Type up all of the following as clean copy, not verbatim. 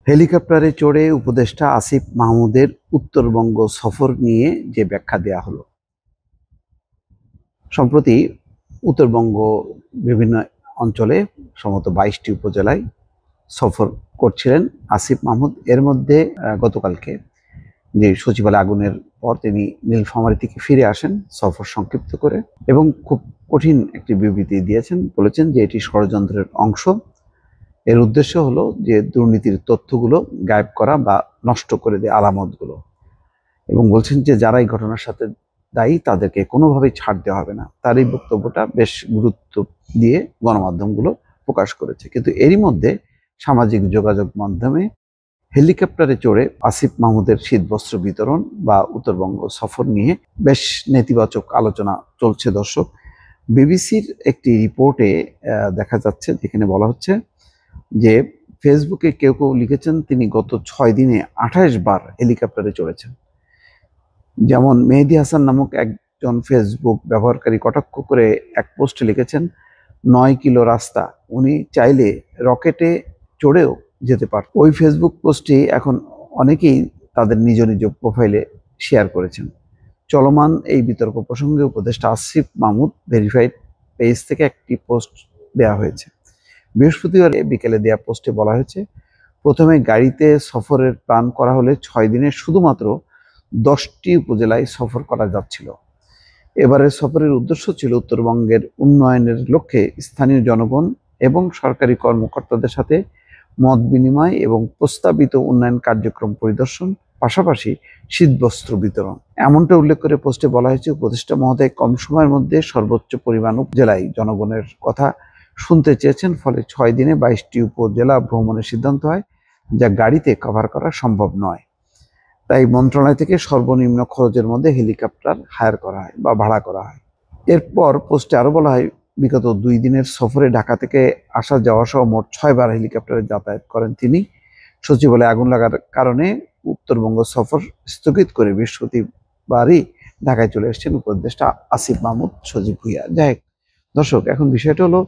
হেলিকপ্টারে চড়ে উপদেষ্টা আসিফ মাহমুদের উত্তরবঙ্গ সফর নিয়ে যে ব্যাখ্যা দেয়া হলো। সম্প্রতি উত্তরবঙ্গ বিভিন্ন অঞ্চলে সম্ভবত 22টি উপজেলায় সফর করছিলেন আসিফ মাহমুদ। এর মধ্যে গতকালকে যে সচিবালয় আগুনের পর তিনি নীলফামারী থেকে ফিরে আসেন সফর সংক্ষিপ্ত করে, এবং খুব কঠিন একটি বিবৃতি দিয়েছেন। বলেছেন যে এটি ষড়যন্ত্রের অংশ। এর উদ্দেশ্য হলো যে দুর্নীতির তথ্যগুলো গায়েব করা বা নষ্ট করে দেওয়া আলামতগুলো, এবং বলছেন যে যারা এই ঘটনার সাথে দায়ী তাদেরকে কোনোভাবেই ছাড় দেওয়া হবে না। তার এই বক্তব্যটা বেশ গুরুত্ব দিয়ে গণমাধ্যমগুলো প্রকাশ করেছে। কিন্তু এরই মধ্যে সামাজিক যোগাযোগ মাধ্যমে হেলিকপ্টারে চড়ে আসিফ মাহমুদের শীতবস্ত্র বিতরণ বা উত্তরবঙ্গ সফর নিয়ে বেশ নেতিবাচক আলোচনা চলছে। দর্শক, বিবিসির একটি রিপোর্টে দেখা যাচ্ছে, যেখানে বলা হচ্ছে যে ফেসবুকে কেউ কেউ লিখেছেন তিনি গত 6 দিনে 28 বার হেলিকপ্টারে চড়েছেন। যেমন মেহেদি হাসান নামক একজন ফেসবুক ব্যবহারকারী কটাক্ষ করে এক পোস্টে লিখেছেন, 9 কিলো রাস্তা উনি চাইলে রকেটে চড়েও যেতে পারত। ওই ফেসবুক পোস্টটি এখন অনেকেই তাদের নিজ নিজ প্রোফাইলে শেয়ার করেছেন। চলমান এই বিতর্ক প্রসঙ্গে উপদেষ্টা আসিফ মাহমুদ ভেরিফাইড পেজ থেকে একটি পোস্ট দেওয়া হয়েছে। বৃহস্পতিবার বিকেলে দেওয়া পোস্টে বলা হয়েছে, প্রথমে গাড়িতে সফরের প্ল্যান করা হলে 6 দিনে শুধুমাত্র 10টি উপজেলায় সফর করা যাচ্ছিল। এবারের সফরের উদ্দেশ্য ছিল উত্তরবঙ্গের উন্নয়নের লক্ষ্যে স্থানীয় জনগণ এবং সরকারি কর্মকর্তাদের সাথে মত বিনিময় এবং প্রস্তাবিত উন্নয়ন কার্যক্রম পরিদর্শন, পাশাপাশি শীতবস্ত্র বিতরণ। এমনটা উল্লেখ করে পোস্টে বলা হয়েছে, উপদেষ্টা মহোদয় কম সময়ের মধ্যে সর্বোচ্চ পরিমাণ উপজেলায় জনগণের কথা শুনতে চেয়েছেন। ফলে 6 দিনে 22টি উপজেলা ভ্রমণের সিদ্ধান্ত হয়, যা গাড়িতে কভার করা সম্ভব নয়। তাই মন্ত্রণালয় থেকে সর্বনিম্ন খরচের মধ্যে হেলিকপ্টার হায়ার করা হয় বা ভাড়া করা হয়। এরপর পোস্টে আরো বলা হয়, বিগত 2 দিনের সফরে ঢাকা থেকে আসা যাওয়া সহ মোট 6 বার হেলিকপ্টারে যাতায়াত করেন তিনি। সচিবালয়ে আগুন লাগার কারণে উত্তরবঙ্গ সফর স্থগিত করে বৃহস্পতিবারই ঢাকায় চলে এসেছেন উপদেষ্টা আসিফ মাহমুদ, সজীব ভুঁইয়া। যাই হোক দর্শক, এখন বিষয়টা হলো,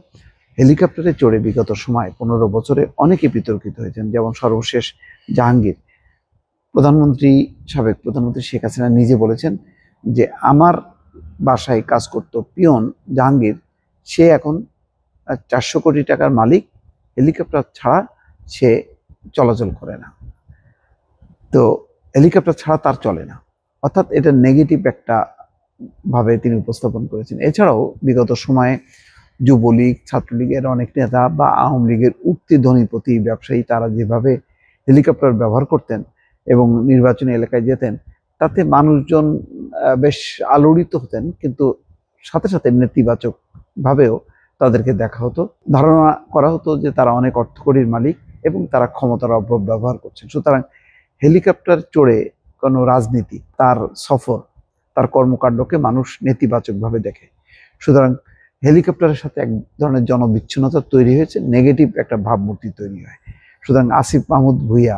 হেলিকপ্টারে চড়ে বিগত সময় 15 বছরে অনেকে বিতর্কিত হয়েছেন। যেমন সর্বশেষ জাহাঙ্গীর, সাবেক প্রধানমন্ত্রী শেখ হাসিনা নিজে বলেছেন যে আমার বাসায় কাজ করত পিয়ন জাহাঙ্গীর, সে এখন 400 কোটি টাকার মালিক, হেলিকপ্টার ছাড়া সে চলাচল করে না। তো হেলিকপ্টার ছাড়া তার চলে না, অর্থাৎ এটা নেগেটিভ একটা ভাবে তিনি উপস্থাপন করেছেন। এছাড়াও বিগত সময়ে যুবলীগ, ছাত্রলীগের অনেক নেতা বা আওয়ামী লীগের উঠতি ধনীপতি ব্যবসায়ী তারা যেভাবে হেলিকপ্টার ব্যবহার করতেন এবং নির্বাচনী এলাকায় যেতেন, তাতে মানুষজন বেশ আলোড়িত হতেন, কিন্তু সাথে সাথে নেতিবাচক ভাবেও তাদেরকে দেখা হতো। ধারণা করা হতো যে তারা অনেক অর্থকড়ির মালিক এবং তারা ক্ষমতার অপব্যবহার করছেন। সুতরাং হেলিকপ্টার চড়ে কোনো রাজনীতি, তার সফর, তার কর্মকাণ্ডকে মানুষ নেতিবাচকভাবে দেখে। সুতরাং হেলিকপ্টারের সাথে এক ধরনের জনবিচ্ছিন্নতা তৈরি হয়েছে, নেগেটিভ একটা ভাবমূর্তি তৈরি হয়। সুতরাং আসিফ মাহমুদ ভুঁইয়া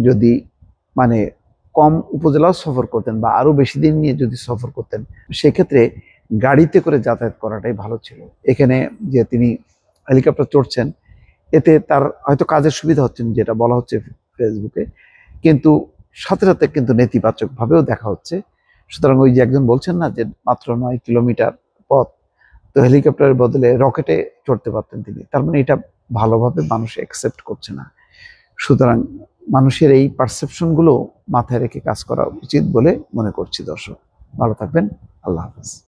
যদি কম উপজেলাও সফর করতেন বা আরো বেশি দিন নিয়ে যদি সফর করতেন, সেক্ষেত্রে গাড়িতে করে যাতায়াত করাটাই ভালো ছিল। এখানে যে তিনি হেলিকপ্টার চড়ছেন, এতে তার হয়তো কাজের সুবিধা হচ্ছে, যেটা বলা হচ্ছে ফেসবুকে, কিন্তু সাথে সাথে কিন্তু নেতিবাচক ভাবেও দেখা হচ্ছে। সুতরাং ওই যে একজন বলছেন না যে মাত্র 9 কিলোমিটার পথ, তো হেলিকপ্টারের বদলে রকেটে চড়তে পারতেন তিনি, তার মানে এটা ভালোভাবে মানুষ অ্যাকসেপ্ট করছে না। সুতরাং মানুষের এই পারসেপশনগুলো মাথায় রেখে কাজ করা উচিত বলে মনে করছি। দর্শক, ভালো থাকবেন। আল্লাহ হাফেজ।